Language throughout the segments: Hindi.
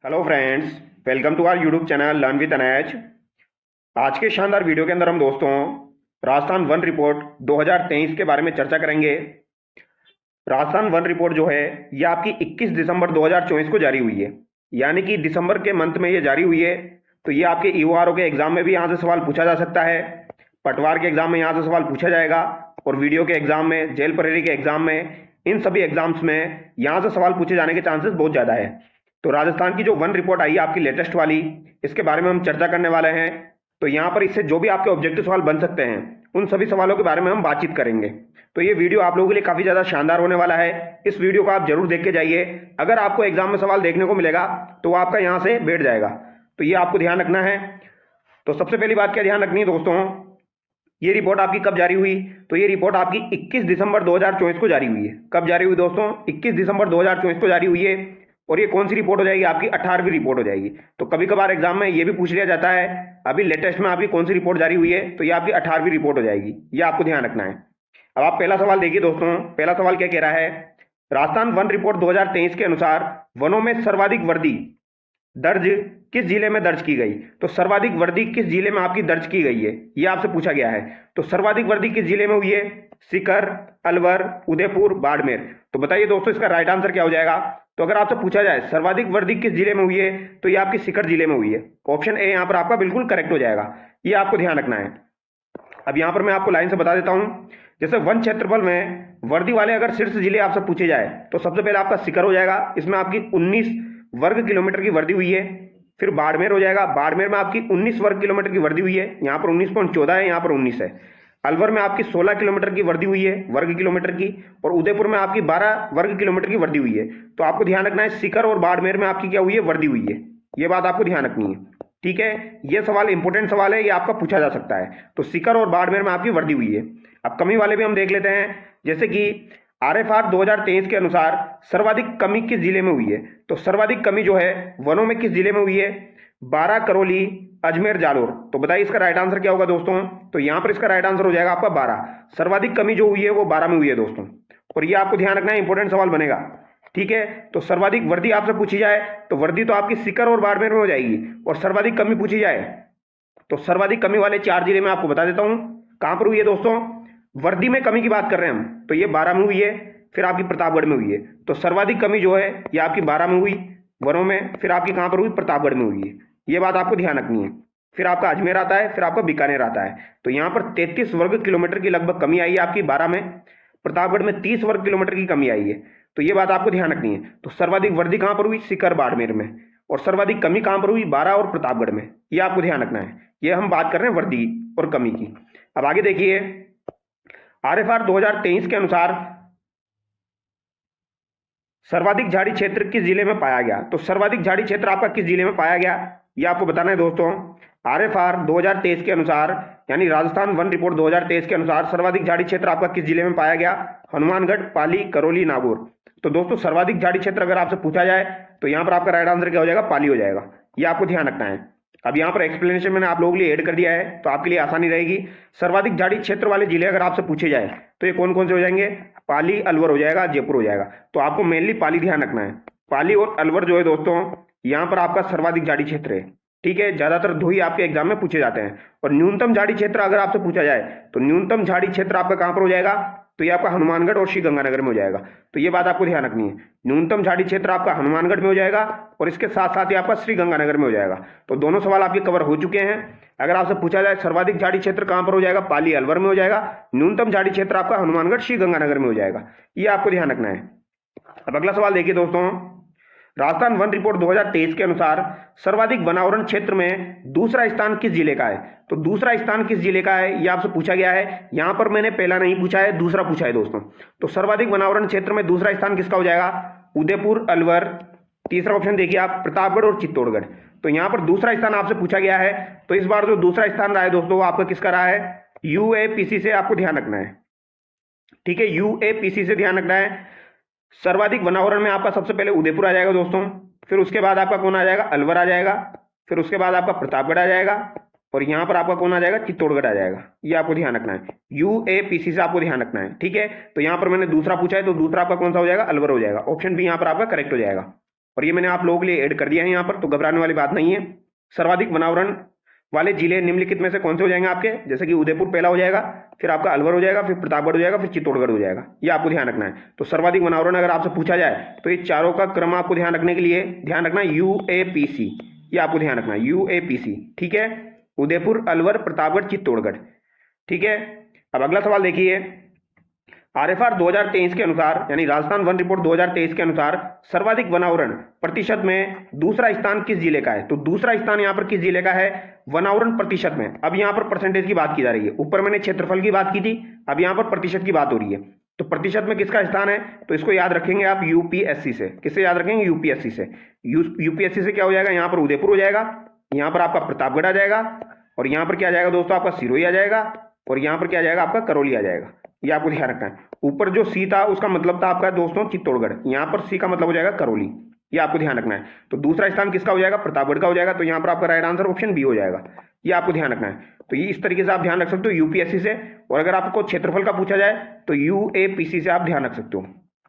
Hello friends, welcome to our YouTube channel learn with Anaj. आज के शानदार वीडियो के अंदर हम दोस्तों राजस्थान वन रिपोर्ट 2023 के बारे में चर्चा करेंगे। राजस्थान वन रिपोर्ट जो है ये आपकी 21 दिसंबर 2024 को जारी हुई है, यानी कि दिसंबर के मंथ में ये जारी हुई है। तो ये आपके ईओआरओ के एग्जाम में भी यहाँ से सवाल पूछा जा सकता है, पटवार के एग्जाम में यहाँ से सवाल पूछा जाएगा, और वीडियो के एग्जाम में, जेल प्रहरी के एग्जाम में, इन सभी एग्जाम्स में यहाँ से सवाल पूछे जाने के चांसेस बहुत ज़्यादा है। तो राजस्थान की जो वन रिपोर्ट आई है आपकी लेटेस्ट वाली, इसके बारे में हम चर्चा करने वाले हैं। तो यहाँ पर इससे जो भी आपके ऑब्जेक्टिव सवाल बन सकते हैं उन सभी सवालों के बारे में हम बातचीत करेंगे। तो ये वीडियो आप लोगों के लिए काफ़ी ज़्यादा शानदार होने वाला है। इस वीडियो को आप जरूर देख के जाइए। अगर आपको एग्जाम में सवाल देखने को मिलेगा तो वो आपका यहाँ से बैठ जाएगा, तो ये आपको ध्यान रखना है। तो सबसे पहली बात क्या ध्यान रखनी है दोस्तों, ये रिपोर्ट आपकी कब जारी हुई? तो ये रिपोर्ट आपकी 21 दिसंबर 2024 को जारी हुई है। कब जारी हुई दोस्तों? 21 दिसंबर 2024 को जारी हुई है। और ये कौन सी रिपोर्ट हो जाएगी? आपकी 18वीं रिपोर्ट हो जाएगी। तो कभी कभार एग्जाम में ये भी पूछ लिया जाता है अभी लेटेस्ट में आपकी कौन सी रिपोर्ट जारी हुई है, तो ये आपकी 18वीं रिपोर्ट हो जाएगी। ये आपको ध्यान रखना है। अब आप पहला सवाल देखिए दोस्तों। पहला सवाल क्या कह रहा है? राजस्थान वन रिपोर्ट 2023 के अनुसार वनों में सर्वाधिक वर्दी दर्ज किस जिले में दर्ज की गई? तो सर्वाधिक वर्दी किस जिले में आपकी दर्ज की गई है, ये आपसे पूछा गया है। तो सर्वाधिक वर्दी किस जिले में हुई है? सीकर, अलवर, उदयपुर, बाड़मेर। तो बताइए दोस्तों इसका राइट आंसर क्या हो जाएगा? तो अगर आपसे पूछा जाए सर्वाधिक वर्दी किस जिले में हुई है, तो ये आपकी सीकर जिले में हुई है। ऑप्शन ए यहाँ पर आपका बिल्कुल करेक्ट हो जाएगा। ये आपको ध्यान रखना है। अब यहाँ पर मैं आपको लाइन से बता देता हूं। जैसे वन क्षेत्रफल में वर्दी वाले अगर शीर्ष जिले आपसे पूछे जाए तो सबसे पहले आपका सीकर हो जाएगा, इसमें आपकी 19 वर्ग किलोमीटर की वर्दी हुई है। फिर बाड़मेर हो जाएगा, बाड़मेर में आपकी 19 वर्ग किलोमीटर की वर्दी हुई है, यहाँ पर 19.14 है, यहाँ पर 19 है। अलवर में आपकी 16 किलोमीटर की वर्दी हुई है, वर्ग किलोमीटर की। और उदयपुर में आपकी 12 वर्ग किलोमीटर की वर्दी हुई है। तो आपको ध्यान रखना है सीकर और बाड़मेर में आपकी क्या हुई है? वर्दी हुई है। ये बात आपको ध्यान रखनी है, ठीक है। ये सवाल इंपॉर्टेंट सवाल है, ये आपका पूछा जा सकता है। तो सीकर और बाड़मेर में आपकी वर्दी हुई है। अब कमी वाले भी हम देख लेते हैं। जैसे कि आरएफआर 2023 के अनुसार सर्वाधिक कमी किस जिले में हुई है? तो सर्वाधिक कमी जो है वनों में किस जिले में हुई है? बारां, करौली, अजमेर, जालोर। तो बताइए इसका राइट आंसर क्या होगा दोस्तों? तो यहां पर इसका राइट आंसर हो जाएगा आपका 12। सर्वाधिक कमी जो हुई है वो 12 में हुई है दोस्तों। और ये आपको ध्यान रखना है, इंपॉर्टेंट सवाल बनेगा, ठीक है। तो सर्वाधिक वर्दी आपसे पूछी जाए तो वर्दी तो आपकी सीकर और बाड़मेर में हो जाएगी। और सर्वाधिक कमी पूछी जाए तो सर्वाधिक कमी वाले 4 जिले में आपको बता देता हूं कहां पर हुई है दोस्तों। वर्दी में कमी की बात कर रहे हैं हम, तो ये 12 में हुई है। फिर आपकी प्रतापगढ़ में हुई है। तो सर्वाधिक कमी जो है ये आपकी 12 में हुई वनों में। फिर आपकी कहां पर हुई? प्रतापगढ़ में हुई है। ये बात आपको ध्यान रखनी है। फिर आपका अजमेर आता है, फिर आपका बीकानेर आता है। तो यहां पर 33 वर्ग किलोमीटर की लगभग कमी आई है आपकी 12 में। प्रतापगढ़ में 30 वर्ग किलोमीटर की कमी आई है। तो ये बात आपको ध्यान रखनी है। तो सर्वाधिक वर्दी कहां पर हुई? सीकर, बाड़मेर में। और सर्वाधिक कमी कहां पर हुई? 12 और प्रतापगढ़ में। ये आपको ध्यान रखना है। ये हम बात कर रहे हैं वर्दी और कमी की। अब आगे देखिए, आरएफआर 2023 के अनुसार सर्वाधिक झाड़ी क्षेत्र किस जिले में पाया गया? तो सर्वाधिक झाड़ी क्षेत्र आपका किस जिले में पाया गया, ये आपको बताना है दोस्तों। आरएफआर 2023 के अनुसार, यानी राजस्थान वन रिपोर्ट 2023 के अनुसार सर्वाधिक झाड़ी क्षेत्र आपका किस जिले में पाया गया? हनुमानगढ़, पाली, करौली, नागौर। तो दोस्तों सर्वाधिक झाड़ी क्षेत्र अगर आपसे पूछा जाए तो यहां पर आपका राइट आंसर क्या हो जाएगा? पाली हो जाएगा। ये आपको ध्यान रखना है। अब यहाँ पर एक्सप्लेनेशन मैंने आप लोगों के लिए ऐड कर दिया है, तो आपके लिए आसानी रहेगी। सर्वाधिक झाड़ी क्षेत्र वाले जिले अगर आपसे पूछे जाए तो ये कौन कौन से हो जाएंगे? पाली, अलवर हो जाएगा, जयपुर हो जाएगा। तो आपको मेनली पाली ध्यान रखना है। पाली और अलवर जो है दोस्तों, यहाँ पर आपका सर्वाधिक झाड़ी क्षेत्र है, ठीक है। ज्यादातर दो ही आपके एग्जाम में पूछे जाते हैं। और न्यूनतम झाड़ी क्षेत्र अगर आपसे पूछा जाए तो न्यूनतम झाड़ी क्षेत्र आपका कहां पर हो जाएगा? तो ये आपका हनुमानगढ़ और श्रीगंगानगर में हो जाएगा। तो ये बात आपको ध्यान रखनी है। न्यूनतम झाड़ी क्षेत्र आपका हनुमानगढ़ में हो जाएगा और इसके साथ साथ ही आपका श्रीगंगानगर में हो जाएगा। तो दोनों सवाल आपके कवर हो चुके हैं। अगर आपसे पूछा जाए सर्वाधिक झाड़ी क्षेत्र कहां पर हो जाएगा? पाली, अलवर में हो जाएगा। न्यूनतम झाड़ी क्षेत्र आपका हनुमानगढ़, श्रीगंगानगर में हो जाएगा। ये आपको ध्यान रखना है। अब अगला सवाल देखिए दोस्तों, राजस्थान वन रिपोर्ट 2023 के अनुसार सर्वाधिक वनावरण क्षेत्र में दूसरा स्थान किस जिले का है? तो दूसरा स्थान किस जिले का है ये आपसे पूछा गया है। यहां पर मैंने पहला नहीं पूछा है, दूसरा पूछा है दोस्तों। तो सर्वाधिक वनावरण क्षेत्र में दूसरा स्थान किसका हो जाएगा? उदयपुर, अलवर। तीसरा ऑप्शन देखिए आप, प्रतापगढ़ और चित्तौड़गढ़। तो यहां पर दूसरा स्थान आपसे पूछा गया है। तो इस बार जो दूसरा स्थान रहा है दोस्तों वो आपका किसका रहा है? यूएपीसी से आपको ध्यान रखना है, ठीक है। यूएपीसी से ध्यान रखना है। सर्वाधिक वनावरण में आपका सबसे पहले उदयपुर आ जाएगा दोस्तों। फिर उसके बाद आपका कौन आ जाएगा? अलवर आ जाएगा। फिर उसके बाद आपका प्रतापगढ़ आ जाएगा। और यहां पर आपका कौन आ जाएगा? चित्तौड़गढ़ आ जाएगा। ये आपको ध्यान रखना है। यूएपीसी से आपको ध्यान रखना है, ठीक है। तो यहां पर मैंने दूसरा पूछा है, तो दूसरा आपका कौन सा हो जाएगा? अलवर हो जाएगा। ऑप्शन बी यहां पर आपका करेक्ट हो जाएगा। और ये मैंने आप लोगों के लिए ऐड कर दिया है यहाँ पर, तो घबराने वाली बात नहीं है। सर्वाधिक वनावरण वाले जिले निम्नलिखित में से कौन से हो जाएंगे आपके, जैसे कि उदयपुर पहला हो जाएगा, फिर आपका अलवर हो जाएगा, फिर प्रतापगढ़ हो जाएगा, फिर चित्तौड़गढ़ हो जाएगा। ये आपको ध्यान रखना है। तो सर्वाधिक वनावरण अगर आपसे पूछा जाए तो ये चारों का क्रम आपको ध्यान रखने के लिए ध्यान रखना है UAPC, ये आपको ध्यान रखना है UAPC, ठीक है। उदयपुर, अलवर, प्रतापगढ़, चित्तौड़गढ़, ठीक है। अब अगला सवाल देखिए, RFR 2023 के अनुसार, यानी राजस्थान वन रिपोर्ट 2023 के अनुसार सर्वाधिक वनावरण प्रतिशत में दूसरा स्थान किस जिले का है। तो दूसरा स्थान यहाँ पर किस जिले का है वनावरण प्रतिशत में। अब यहाँ पर परसेंटेज की बात की जा रही है, ऊपर मैंने क्षेत्रफल की बात की थी, अब यहाँ पर प्रतिशत की बात हो रही है। तो प्रतिशत में किसका स्थान है, तो इसको याद रखेंगे आप UPSC से। किससे याद रखेंगे, UPSC से। UPSC से क्या हो जाएगा, यहाँ पर उदयपुर हो जाएगा, यहाँ पर आपका प्रतापगढ़ आ जाएगा, और यहाँ पर क्या आ जाएगा दोस्तों आपका सिरोही आ जाएगा, और यहाँ पर क्या आ जाएगा आपका करौली आ जाएगा। ये आपको ध्यान रखना है। ऊपर जो सी था उसका मतलब था आपका दोस्तों चित्तौड़गढ़, यहाँ पर सी का मतलब हो जाएगा करौली, ये आपको ध्यान रखना है। तो दूसरा स्थान किसका हो जाएगा, प्रतापगढ़ का हो जाएगा, तो यहाँ पर आपका राइट आंसर ऑप्शन बी हो जाएगा, ये आपको ध्यान रखना है। तो ये इस तरीके से आप ध्यान रख सकते हो UPSC से, और अगर आपको क्षेत्रफल का पूछा जाए तो UAPC से आप ध्यान रख सकते हो,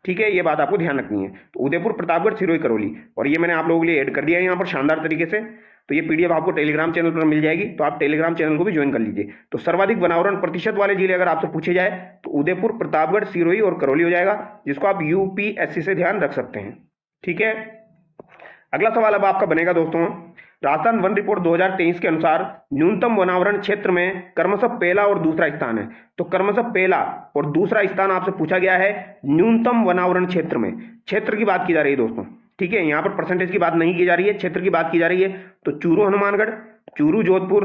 ठीक है। ये बात आपको ध्यान रखनी है। तो उदयपुर, प्रतापगढ़, सिरोही, करौली, और ये मैंने आप लोगों के लिए ऐड कर दिया है यहाँ पर शानदार तरीके से। तो ये PDF आपको टेलीग्राम चैनल पर मिल जाएगी, तो आप टेलीग्राम चैनल को भी ज्वाइन कर लीजिए। तो सर्वाधिक वनावरण प्रतिशत वाले जिले अगर आपसे पूछे जाए तो उदयपुर, प्रतापगढ़, सिरोही और करौली हो जाएगा, जिसको आप UPSC से ध्यान रख सकते हैं, ठीक है। अगला सवाल अब आपका बनेगा दोस्तों, राजस्थान वन रिपोर्ट 2023 के अनुसार न्यूनतम वनावरण क्षेत्र में क्रमशः पहला और दूसरा स्थान है। तो क्रमशः पहला और दूसरा स्थान आपसे पूछा गया है न्यूनतम वनावरण क्षेत्र में। क्षेत्र की बात की जा रही है दोस्तों, ठीक है। यहाँ पर परसेंटेज की बात नहीं की जा रही है, क्षेत्र की बात की जा रही है। तो चूरू हनुमानगढ़, चूरू जोधपुर,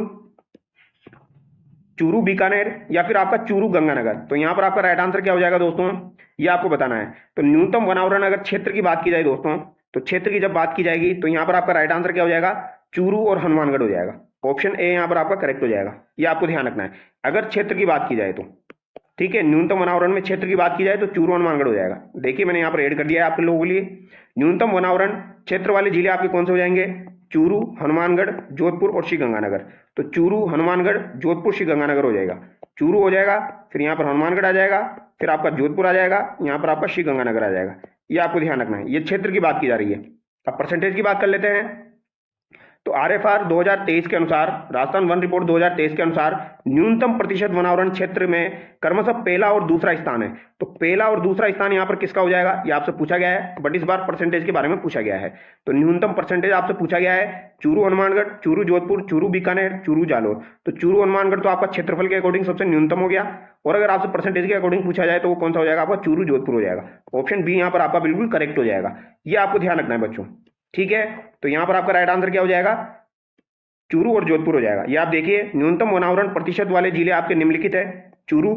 चूरू बीकानेर, या फिर आपका चूरू गंगानगर। तो यहाँ पर आपका राइट आंसर क्या हो जाएगा दोस्तों, ये आपको बताना है। तो न्यूनतम वनावरण अगर क्षेत्र की बात की जाए दोस्तों, तो क्षेत्र की जब बात की जाएगी तो यहाँ पर आपका राइट आंसर क्या हो जाएगा, चूरू और हनुमानगढ़ हो जाएगा। ऑप्शन ए यहाँ पर आपका करेक्ट हो जाएगा, ये आपको ध्यान रखना है अगर क्षेत्र की बात की जाए तो, ठीक है। न्यूनतम वनावरण में क्षेत्र की बात की जाए तो चूरू हनुमानगढ़ हो जाएगा। देखिए मैंने यहाँ पर ऐड कर दिया है आप लोगों के लिए। न्यूनतम वनावरण क्षेत्र वाले जिले आपके कौन से हो जाएंगे, चूरू, हनुमानगढ़, जोधपुर और श्रीगंगानगर। तो चूरू, हनुमानगढ़, जोधपुर, श्रीगंगानगर हो जाएगा। चूरू हो जाएगा, फिर यहाँ पर हनुमानगढ़ आ जाएगा, फिर आपका जोधपुर आ जाएगा, यहाँ पर आपका श्रीगंगानगर आ जाएगा। ये आपको ध्यान रखना है, ये क्षेत्र की बात की जा रही है। अब परसेंटेज की बात कर लेते हैं। तो RFR 2023 के अनुसार, राजस्थान वन रिपोर्ट 2023 के अनुसार न्यूनतम प्रतिशत वनावरण क्षेत्र में क्रमशः पहला और दूसरा स्थान है। तो पहला और दूसरा स्थान यहाँ पर किसका हो जाएगा, ये आपसे पूछा गया है, बट इस बार परसेंटेज के बारे में पूछा गया है। तो न्यूनतम परसेंटेज आपसे पूछा गया है चूरू हनुमानगढ़, चूरू जोधपुर, चूरू बीकानेर, चूरू जालोर। तो चूरू हनुमानगढ़ तो आपका क्षेत्रफल के अकॉर्डिंग सबसे न्यूनतम हो गया, और अगर आपसे परसेंटेज के अकॉर्डिंग पूछा जाए तो वो कौन सा हो जाएगा आपका, चूरू जोधपुर हो जाएगा। ऑप्शन बी यहाँ पर आपका बिल्कुल करेक्ट हो जाएगा, ये आपको ध्यान रखना है बच्चों, ठीक है। तो यहाँ पर आपका राइट आंसर क्या हो जाएगा, चूरू और जोधपुर हो जाएगा। ये आप देखिए, न्यूनतम वनावरण प्रतिशत वाले जिले आपके निम्नलिखित है, चूरू,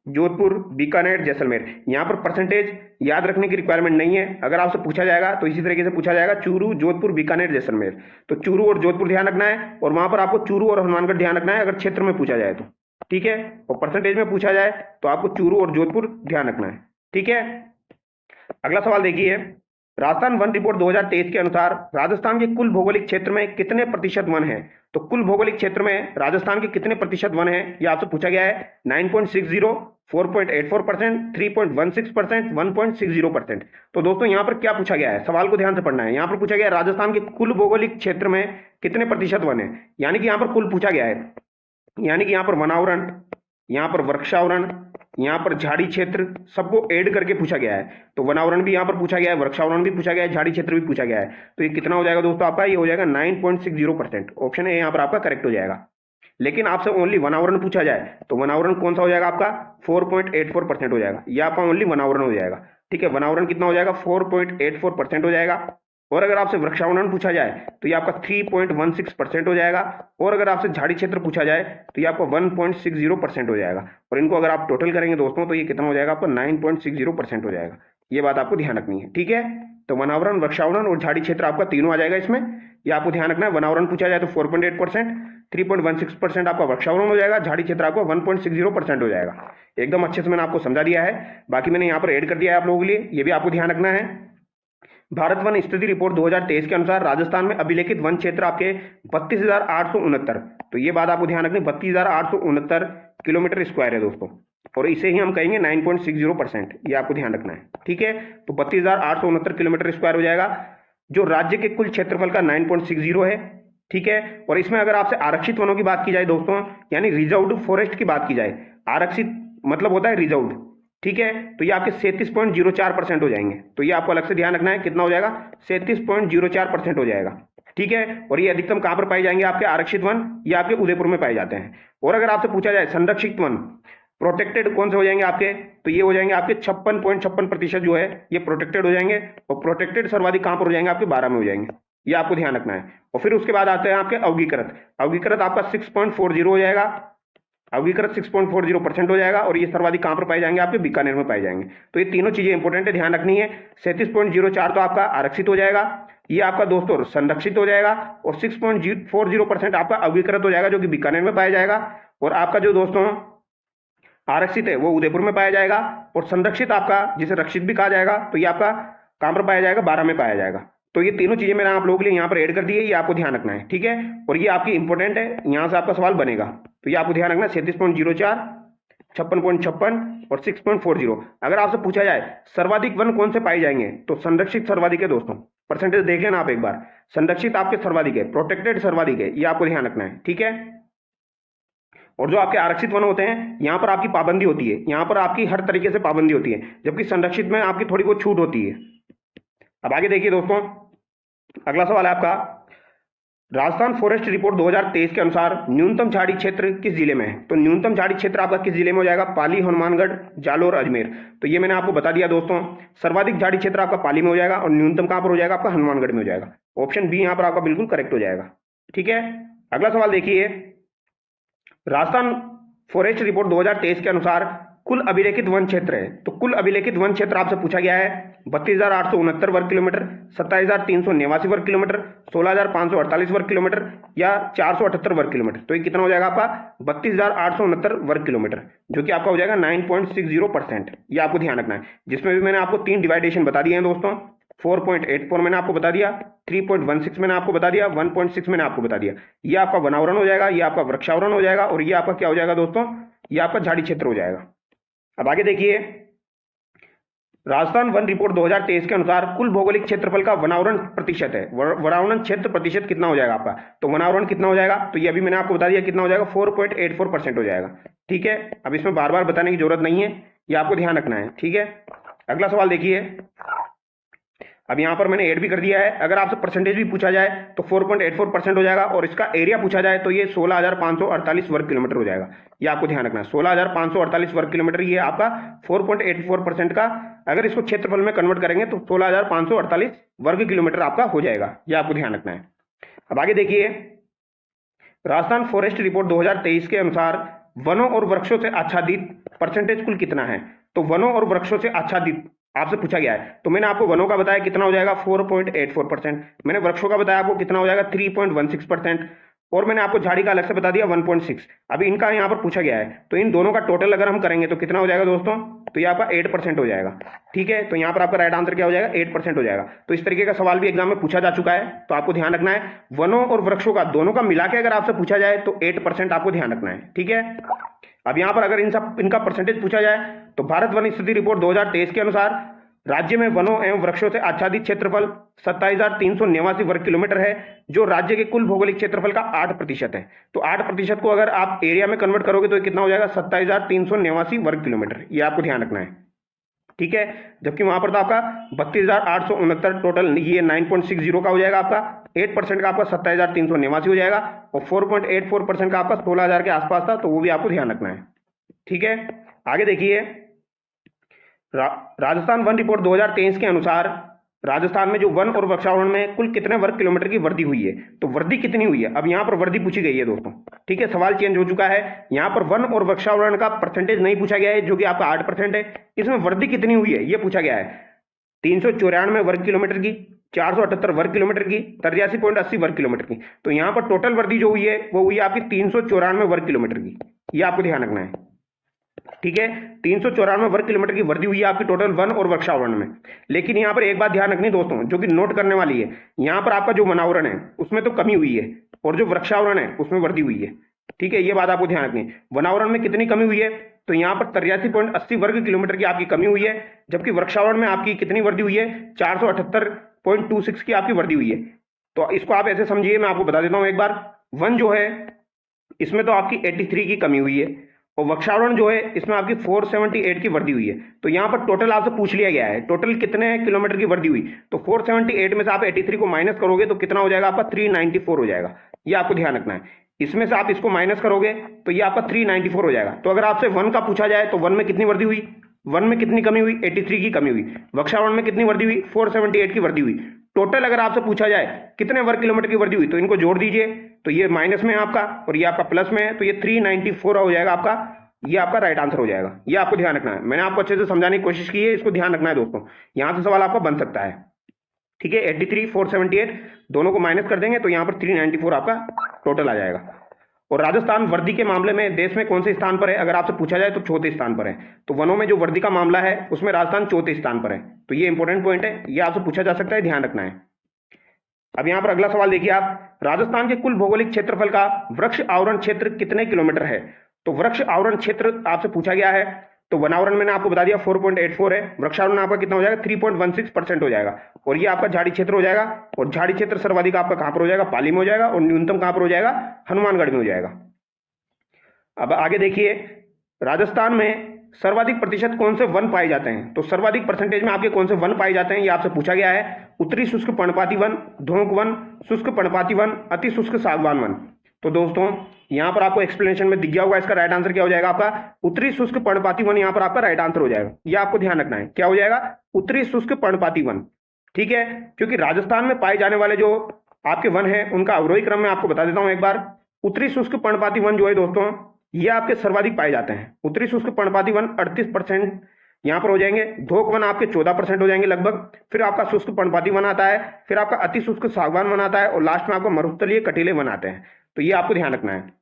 जोधपुर, बीकानेर, जैसलमेर। यहाँ पर परसेंटेज याद रखने की रिक्वायरमेंट नहीं है, अगर आपसे पूछा जाएगा तो इसी तरीके से पूछा जाएगा, चूरू, जोधपुर, बीकानेर, जैसलमेर। तो चूरू और जोधपुर ध्यान रखना है, और वहां पर आपको चूरू और हनुमानगढ़ ध्यान रखना है अगर क्षेत्र में पूछा जाए तो, ठीक है। और परसेंटेज में पूछा जाए तो आपको चूरू और जोधपुर ध्यान रखना है, ठीक है। अगला सवाल देखिए, राजस्थान वन रिपोर्ट 2023 के अनुसार राजस्थान के कुल भौगोलिक क्षेत्र में कितने प्रतिशत वन है। तो कुल भौगोलिक क्षेत्र में राजस्थान के कितने प्रतिशत वन है, ये आपसे पूछा गया है। 9.60, 4.84%, 3.16%, 1.60%। तो दोस्तों यहाँ पर क्या पूछा गया है, सवाल को ध्यान से पढ़ना है। यहाँ पर पूछा गया है राजस्थान के कुल भौगोलिक क्षेत्र में कितने प्रतिशत वन है, यानी कि यहाँ पर कुल पूछा गया है, यानी कि यहाँ पर वनावरण, यहाँ पर वृक्षावरण, यहाँ पर झाड़ी क्षेत्र, सबको ऐड करके पूछा गया है। तो वनावरण भी यहाँ पर पूछा गया है, वृक्षावरण भी पूछा गया है, झाड़ी क्षेत्र भी पूछा गया है। तो ये कितना हो जाएगा दोस्तों आपका, ये हो जाएगा 9.60%। ऑप्शन ए यहाँ पर आपका करेक्ट हो जाएगा। लेकिन आपसे ओनली वनावरण पूछा जाए तो वनावरण कौन सा हो जाएगा आपका, 4.84% हो जाएगा। ये आपका ओनली वनावरण हो जाएगा, ठीक है। वनावरण कितना हो जाएगा, 4.84% हो जाएगा। और अगर आपसे वृक्षावरण पूछा जाए तो ये आपका 3.16% हो जाएगा। और अगर आपसे झाड़ी क्षेत्र पूछा जाए तो ये आपका 1.60% हो जाएगा। और इनको अगर आप टोटल करेंगे दोस्तों तो ये कितना हो जाएगा आपका, 9.60% हो जाएगा। ये बात आपको ध्यान रखनी है, ठीक है। तो वनावरण, वृक्षावरण और झाड़ी क्षेत्र आपका तीनों आ जाएगा इसमें, ये आपको ध्यान रखना है। वनावरण पूछा जाए तो 4.8%, 3.16% आपका वृक्षावरण हो जाएगा, झाड़ी क्षेत्र आपका 1.60% हो जाएगा। एकदम अच्छे से मैंने आपको समझा दिया है, बाकी मैंने यहाँ पर ऐड कर दिया है आप लोगों के लिए, ये भी आपको ध्यान रखना है। भारत वन स्थिति रिपोर्ट 2023 के अनुसार राजस्थान में अभिलेखित वन क्षेत्र आपके 32,869। तो ये बात आपको ध्यान रखनी, 32,869 किलोमीटर स्क्वायर है दोस्तों, और इसे ही हम कहेंगे 9.60%। ये आपको ध्यान रखना है, ठीक है। तो 32,869 किलोमीटर स्क्वायर हो जाएगा जो राज्य के कुल क्षेत्रफल का 9.60 है, ठीक है। और इसमें अगर आपसे आरक्षित वनों की बात की जाए दोस्तों, यानी रिजर्व्ड फॉरेस्ट की बात की जाए, आरक्षित मतलब होता है रिजर्व्ड, ठीक है, तो ये आपके 37.04% हो जाएंगे। तो ये आपको अलग से ध्यान रखना है, कितना हो जाएगा, 37.04% हो जाएगा, ठीक है। और ये अधिकतम कहां पर पाए जाएंगे, आपके आरक्षित वन, ये आपके उदयपुर में पाए जाते हैं। और अगर आपसे पूछा जाए संरक्षित वन, प्रोटेक्टेड कौन से हो जाएंगे आपके, तो ये हो जाएंगे आपके 56.56% जो है ये प्रोटेक्टेड हो जाएंगे। और प्रोटेक्टेड सर्वाधिक कहां पर हो जाएंगे, आपके 12 में हो जाएंगे, ये आपको ध्यान रखना है। और फिर उसके बाद आते हैं आपके अवगीकृत, अवगीकृत आपका 6.40 हो जाएगा, अवगीकृत 6.40% हो जाएगा। और ये सर्वाधिक कहां पर पाए जाएंगे, आपके बीकानेर में पाए जाएंगे। तो ये तीनों चीजें इंपॉर्टेंट है, ध्यान रखनी है। 37.04 तो आपका आरक्षित हो जाएगा, ये आपका दोस्तों संरक्षित हो जाएगा। और 6.40% आपका अवगीकृत हो जाएगा, जो कि बीकानेर में पाया जाएगा। और आपका जो दोस्तों आरक्षित है वो उदयपुर में पाया जाएगा। और संरक्षित आपका, जिसे रक्षित भी कहा जाएगा, तो ये आपका कहां पर पाया जाएगा, 12 में पाया जाएगा। तो ये तीनों चीजें मैंने आप लोगों के लिए यहाँ पर ऐड कर दी है, ये आपको ध्यान रखना है, ठीक है। और ये आपकी इंपॉर्टेंट है, यहाँ से आपका सवाल बनेगा, तो ये आपको ध्यान रखना है। 37.04, 56.56 और 6.40। अगर आपसे पूछा जाए सर्वाधिक वन कौन से पाए जाएंगे, तो संरक्षित सर्वाधिक है दोस्तों, परसेंटेज देख लेना आप एक बार। संरक्षित आपके सर्वाधिक है, प्रोटेक्टेड सर्वाधिक है, ये आपको ध्यान रखना है, ठीक है। और जो आपके आरक्षित वन होते हैं, यहां पर आपकी पाबंदी होती है, यहां पर आपकी हर तरीके से पाबंदी होती है, जबकि संरक्षित में आपकी थोड़ी बहुत छूट होती है। अब आगे देखिए दोस्तों, अगला सवाल है आपका, राजस्थान फॉरेस्ट रिपोर्ट 2023 के अनुसार न्यूनतम झाड़ी क्षेत्र किस जिले में है। तो न्यूनतम झाड़ी क्षेत्र आपका किस जिले में हो जाएगा, पाली, हनुमानगढ़, जालोर, अजमेर। तो ये मैंने आपको बता दिया दोस्तों, सर्वाधिक झाड़ी क्षेत्र आपका पाली में हो जाएगा और न्यूनतम कहां पर हो जाएगा, आपका हनुमानगढ़ में हो जाएगा। ऑप्शन बी यहां पर आपका बिल्कुल करेक्ट हो जाएगा, ठीक है। अगला सवाल देखिए, राजस्थान फॉरेस्ट रिपोर्ट 2023 के अनुसार कुल अभिलेखित वन क्षेत्र है। तो कुल अभिलेखित वन क्षेत्र आपसे पूछा गया है 32,869 वर्ग किलोमीटर, 27,389 वर्ग किलोमीटर, 16,548 वर्ग किलोमीटर या 478 वर्ग किलोमीटर। तो ये कितना हो जाएगा आपका, 32,869 वर्ग किलोमीटर, जो कि आपका हो जाएगा 9.60%। ये आपको ध्यान रखना है, जिसमें भी मैंने आपको 3 डिवाइडेशन बता दिए हैं दोस्तों। 4.84 मैंने आपको बता दिया, 3.16 मैंने आपको बता दिया, 1.6 मैंने आपको बता दिया। ये आपका वनावरण हो जाएगा, ये आपका वृक्षावरण हो जाएगा, और ये आपका क्या हो जाएगा दोस्तों, ये आपका झाड़ी क्षेत्र हो जाएगा। अब आगे देखिए, राजस्थान वन रिपोर्ट 2023 के अनुसार कुल भौगोलिक क्षेत्रफल का वनावरण प्रतिशत है, वनावरण क्षेत्र प्रतिशत कितना हो जाएगा आपका। तो वनावरण कितना हो जाएगा, तो ये अभी मैंने आपको बता दिया कितना हो जाएगा, 4.84% हो जाएगा, ठीक है। अब इसमें बार बार बताने की जरूरत नहीं है, ये आपको ध्यान रखना है, ठीक है। अगला सवाल देखिए, अब यहां पर मैंने ऐड भी कर दिया है। अगर आपसे परसेंटेज भी पूछा जाए तो 4.84% हो जाएगा, और इसका एरिया पूछा जाए तो ये 16,548 वर्ग किलोमीटर हो जाएगा। ये आपको ध्यान रखना है, 16,548 वर्ग किलोमीटर, ये आपका 4.84% का, अगर इसको क्षेत्रफल में कन्वर्ट करेंगे तो 16,548 वर्ग किलोमीटर आपका हो जाएगा। ये आपको ध्यान रखना है। अब आगे देखिए, राजस्थान फॉरेस्ट रिपोर्ट 2023 के अनुसार वनों और वृक्षों से आच्छादित परसेंटेज कुल कितना है। तो वनों और वृक्षों से आच्छादित आपसे पूछा गया है, तो मैंने आपको वनों का बताया कितना हो जाएगा, 4.84%। मैंने वृक्षों का बताया आपको कितना हो जाएगा, 3.16%। और मैंने आपको झाड़ी का अलग से बता दिया 1.6। अभी इनका यहाँ पर पूछा गया है, तो इन दोनों का टोटल अगर हम करेंगे तो कितना हो जाएगा दोस्तों, तो ये आपका 8% हो जाएगा, ठीक है। तो यहाँ पर आपका राइट आंसर क्या हो जाएगा, 8% हो जाएगा। तो इस तरीके का सवाल भी एग्जाम में पूछा जा चुका है, तो आपको ध्यान रखना है, वनों और वृक्षों का दोनों का मिला के अगर आपसे पूछा जाए तो 8% आपको ध्यान रखना है, ठीक है। अब यहाँ पर अगर इनका परसेंटेज पूछा जाए तो भारत वन स्थिति रिपोर्ट 2023 के अनुसार राज्य में वनों एवं वृक्षों से आच्छादित क्षेत्रफल 27,389 वर्ग किलोमीटर है, जो राज्य के कुल भौगोलिक क्षेत्रफल का 8% है। तो 8% को अगर आप एरिया में कन्वर्ट करोगे तो कितना हो जाएगा, 27,389 वर्ग किलोमीटर। ये आपको ध्यान रखना है, ठीक है। जबकि वहां पर था आपका 32,869 टोटल, ये 9.60 का हो जाएगा आपका, 8% का आपका 27,389 हो जाएगा, और 4.84% का आपका 16,000 के आसपास था, तो वो भी आपको ध्यान रखना है, ठीक है। आगे देखिए, राजस्थान वन रिपोर्ट 2023 के अनुसार राजस्थान में जो वन और वृक्षावरण में कुल कितने वर्ग किलोमीटर की वृद्धि हुई है। तो वृद्धि कितनी हुई है, अब यहाँ पर वृद्धि पूछी गई है दोस्तों, ठीक है। सवाल चेंज हो चुका है, यहाँ पर वन और वृक्षावरण का परसेंटेज नहीं पूछा गया है, जो कि आपका 8% है। इसमें वृद्धि कितनी हुई है ये पूछा गया है, 394 वर्ग किलोमीटर की, 478 वर्ग किलोमीटर की, 83.80 वर्ग किलोमीटर की। तो यहाँ पर टोटल वृद्धि जो हुई है वो हुई है आपकी 394 वर्ग किलोमीटर की। ये आपको ध्यान रखना है, ठीक है। 394 वर्ग किलोमीटर की वृद्धि हुई है आपकी टोटल वन और वृक्षावरण में। लेकिन यहाँ पर एक बात ध्यान रखनी दोस्तों, जो कि नोट करने वाली है, यहाँ पर आपका जो वनावरण है उसमें तो कमी हुई है, और जो वृक्षावरण है उसमें वृद्धि हुई है, ठीक है। ये बात आपको ध्यान रखनी है। वनावरण में कितनी कमी हुई है, तो यहाँ पर 83.80 वर्ग किलोमीटर की आपकी कमी हुई है, जबकि वृक्षावरण में आपकी कितनी वृद्धि हुई है, 478 0.26 की आपकी वृद्धि हुई है। तो इसको आप ऐसे समझिए, मैं आपको बता देता हूं एक बार। 1 जो है इसमें तो आपकी 83 की कमी हुई है, और वृक्षारोपण जो है इसमें आपकी 478 की वृद्धि हुई है। तो यहाँ पर टोटल आपसे पूछ लिया गया है टोटल कितने किलोमीटर की वृद्धि हुई, तो 478 में से आप 83 को माइनस करोगे तो कितना हो जाएगा आपका 394 हो जाएगा। ये आपको ध्यान रखना है। इसमें से आप इसको माइनस करोगे तो ये आपका 394 हो जाएगा। तो अगर आपसे 1 का पूछा जाए तो 1 में कितनी वृद्धि हुई, 1 में कितनी कमी हुई, 83 की कमी हुई। वृक्षारोपण में कितनी वृद्धि हुई, 478 की वृद्धि हुई। टोटल अगर आपसे पूछा जाए कितने वर्ग किलोमीटर की वृद्धि हुई, तो इनको जोड़ दीजिए, तो ये माइनस में है आपका और ये आपका प्लस में है, तो ये 394 हो जाएगा आपका। ये आपका राइट आंसर हो जाएगा। ये आपको ध्यान रखना है। मैंने आपको अच्छे से समझाने की कोशिश की है, इसको ध्यान रखना है दोस्तों। यहां से सवाल आपका बन सकता है। ठीक है, 83 478 दोनों को माइनस कर देंगे तो यहाँ पर 394 आपका टोटल आ जाएगा। और राजस्थान वर्दी के मामले में देश में कौन से स्थान पर है, अगर आपसे पूछा जाए तो चौथे स्थान पर है। तो वनों में जो वर्दी का मामला है उसमें राजस्थान चौथे स्थान पर है। तो ये इंपॉर्टेंट पॉइंट है, ये आपसे पूछा जा सकता है, ध्यान रखना है। अब यहाँ पर अगला सवाल देखिए आप, राजस्थान के कुल भौगोलिक क्षेत्रफल का वृक्ष आवरण क्षेत्र कितने किलोमीटर है। तो वृक्ष आवरण क्षेत्र आपसे पूछा गया है। तो वनावरण मैंने आपको बता दिया 4.84 है, वृक्षारोपण आपका कितना हो जाएगा 3.16% हो जाएगा। और ये आपका झाड़ी क्षेत्र हो जाएगा, और झाड़ी क्षेत्र सर्वाधिक आपका कहां पर हो जाएगा, पाली में हो जाएगा, और न्यूनतम कहां पर हो जाएगा, हनुमानगढ़ में हो जाएगा। अब आगे देखिए, राजस्थान में सर्वाधिक प्रतिशत कौन से वन पाए जाते हैं। तो सर्वाधिक परसेंटेज में आपके कौन से वन पाए जाते हैं, ये आपसे पूछा गया है। उत्तरी शुष्क पर्णपाती वन, धोंक वन, शुष्क पर्णपाती वन, अति शुष्क सागवान वन। तो दोस्तों यहां पर आपको एक्सप्लेनेशन में दिख गया होगा, इसका राइट आंसर क्या हो जाएगा आपका उत्तरी शुष्क पर्णपाती वन। यहां पर आपका राइट आंसर हो जाएगा। ये आपको ध्यान रखना है, क्या हो जाएगा, उत्तरी शुष्क पर्णपाती वन। ठीक है, क्योंकि राजस्थान में पाए जाने वाले जो आपके वन है उनका अवरोही क्रम में आपको बता देता हूं एक बार। उत्तरी शुष्क पर्णपाती वन जो है दोस्तों, ये आपके सर्वाधिक पाए जाते हैं। उत्तरी शुष्क पर्णपाती वन 38% यहां पर हो जाएंगे। धोक वन आपके 14% हो जाएंगे लगभग। फिर आपका शुष्क पर्णपाती वन आता है, फिर आपका अति शुष्क सागवान वन आता है, और लास्ट में आपको मरुस्थलीय कटीले वन आते हैं। तो ये आपको ध्यान रखना है।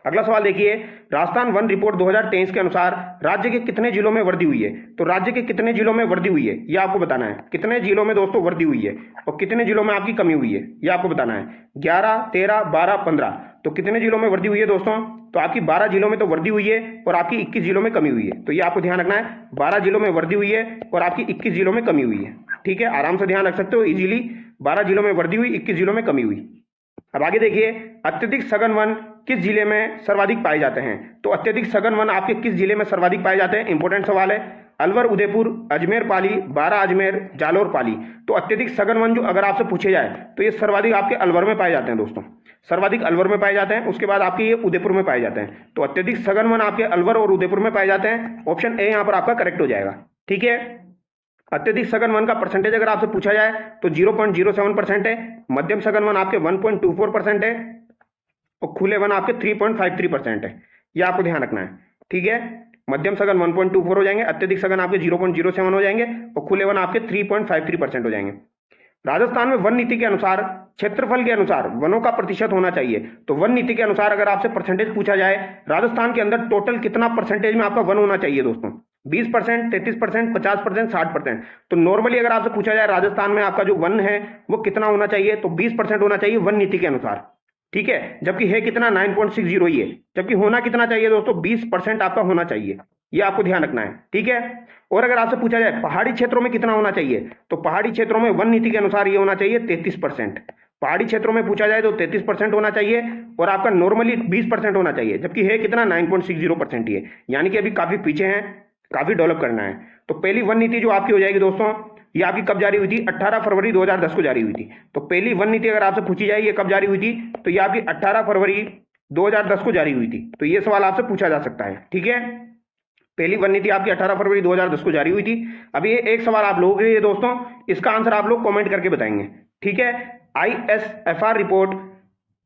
अगला सवाल देखिए, राजस्थान वन रिपोर्ट 2023 के अनुसार राज्य के कितने जिलों में वृद्धि हुई है। तो राज्य के कितने जिलों में वृद्धि हुई है ये आपको बताना है। कितने जिलों में दोस्तों वृद्धि हुई है और कितने जिलों में आपकी कमी हुई है, ये आपको बताना है। 11, 13, 12, 15। तो कितने जिलों में वृद्धि हुई है दोस्तों, तो आपकी 12 जिलों में तो वृद्धि हुई है और आपकी 21 जिलों में कमी हुई है। तो ये आपको ध्यान रखना है, 12 जिलों में वृद्धि हुई है और आपकी 21 जिलों में कमी हुई है। ठीक है, आराम से ध्यान रख सकते हो इजीली। 12 जिलों में वृद्धि हुई, 21 जिलों में कमी हुई। अब आगे देखिए, अत्यधिक सघन वन किस जिले में सर्वाधिक पाए जाते हैं। तो अत्यधिक सघन वन आपके किस जिले में सर्वाधिक पाए जाते हैं, इंपॉर्टेंट सवाल है। अलवर, उदयपुर, अजमेर पाली, बारा अजमेर, जालोर पाली। तो अत्यधिक सघन वन जो अगर आपसे पूछे जाए तो ये सर्वाधिक आपके अलवर में पाए जाते हैं दोस्तों, सर्वाधिक अलवर में पाए जाते हैं। उसके बाद आपके ये उदयपुर में पाए जाते हैं। तो अत्यधिक सघन वन आपके अलवर और उदयपुर में पाए जाते हैं। ऑप्शन ए यहाँ पर आपका करेक्ट हो जाएगा। ठीक है, अत्यधिक सघन वन का परसेंटेज अगर आपसे पूछा जाए तो 0.07% है। मध्यम सघन वन आपके 1.24% है, और खुले वन आपके 3.53% है। यह आपको ध्यान रखना है। ठीक है, मध्यम सघन 1.24 हो जाएंगे, अत्यधिक सघन आपके 0.07 हो जाएंगे, और खुले वन आपके 3.53% हो जाएंगे। राजस्थान में वन नीति के अनुसार क्षेत्रफल के अनुसार वनों का प्रतिशत होना चाहिए। तो वन नीति के अनुसार अगर आपसे परसेंटेज पूछा जाए, राजस्थान के अंदर टोटल कितना परसेंटेज में आपका वन होना चाहिए दोस्तों, 20%, 33%, 50%, 60%। तो नॉर्मली अगर आपसे पूछा जाए राजस्थान में आपका जो वन है वो कितना होना चाहिए, तो 20% होना चाहिए वन नीति के अनुसार। ठीक है, जबकि है कितना 9.60 ही है, जबकि होना कितना चाहिए दोस्तों, 20% आपका होना चाहिए। ये आपको ध्यान रखना है। ठीक है, और अगर आपसे पूछा जाए पहाड़ी क्षेत्रों में कितना होना चाहिए, तो पहाड़ी क्षेत्रों में वन नीति के अनुसार ये होना चाहिए 33%। पहाड़ी क्षेत्रों में पूछा जाए तो 33% होना चाहिए, और आपका नॉर्मली 20% होना चाहिए, जबकि है कितना 9.60% ही है। यानी कि अभी काफी पीछे हैं, काफी डेवलप करना है। तो पहली वन नीति जो आपकी हो जाएगी दोस्तों, ये आपकी कब जारी हुई थी, 18 फरवरी 2010 को जारी हुई थी। तो पहली वन नीति अगर आपसे पूछी जाए ये कब जारी हुई थी, तो ये आपकी 18 फरवरी 2010 को जारी हुई थी। तो ये सवाल आपसे पूछा जा सकता है। ठीक है, पहली वन नीति आपकी 18 फरवरी 2010 को जारी हुई थी। अभी ये एक सवाल आप लोगों के लिए दोस्तों, इसका आंसर आप लोग कमेंट करके बताएंगे। ठीक है, ISFR रिपोर्ट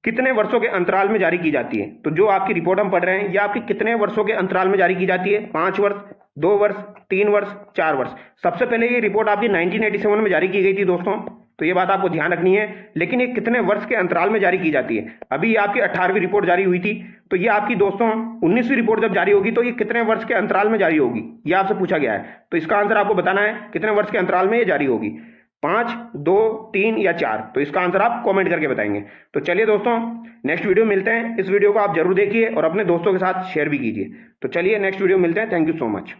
कितने वर्षों के अंतराल में जारी की जाती है। तो जो आपकी रिपोर्ट हम पढ़ रहे हैं ये आपकी कितने वर्षों के अंतराल में जारी की जाती है, 5 वर्ष, 2 वर्ष, 3 वर्ष, 4 वर्ष। सबसे पहले ये रिपोर्ट आपकी 1987 में जारी की गई थी दोस्तों, तो ये बात आपको ध्यान रखनी है। लेकिन ये कितने वर्ष के अंतराल में जारी की जाती है, अभी ये आपकी 18वीं रिपोर्ट जारी हुई थी, तो ये आपकी दोस्तों 19वीं रिपोर्ट जब जारी होगी तो ये कितने वर्ष के अंतराल में जारी होगी, ये आपसे पूछा गया है। तो इसका आंसर आपको बताना है कितने वर्ष के अंतराल में ये जारी होगी, 5, 2, 3 या 4। तो इसका आंसर आप कमेंट करके बताएंगे। तो चलिए दोस्तों, नेक्स्ट वीडियो मिलते हैं। इस वीडियो को आप जरूर देखिए और अपने दोस्तों के साथ शेयर भी कीजिए। तो चलिए नेक्स्ट वीडियो मिलते हैं। Thank you so much.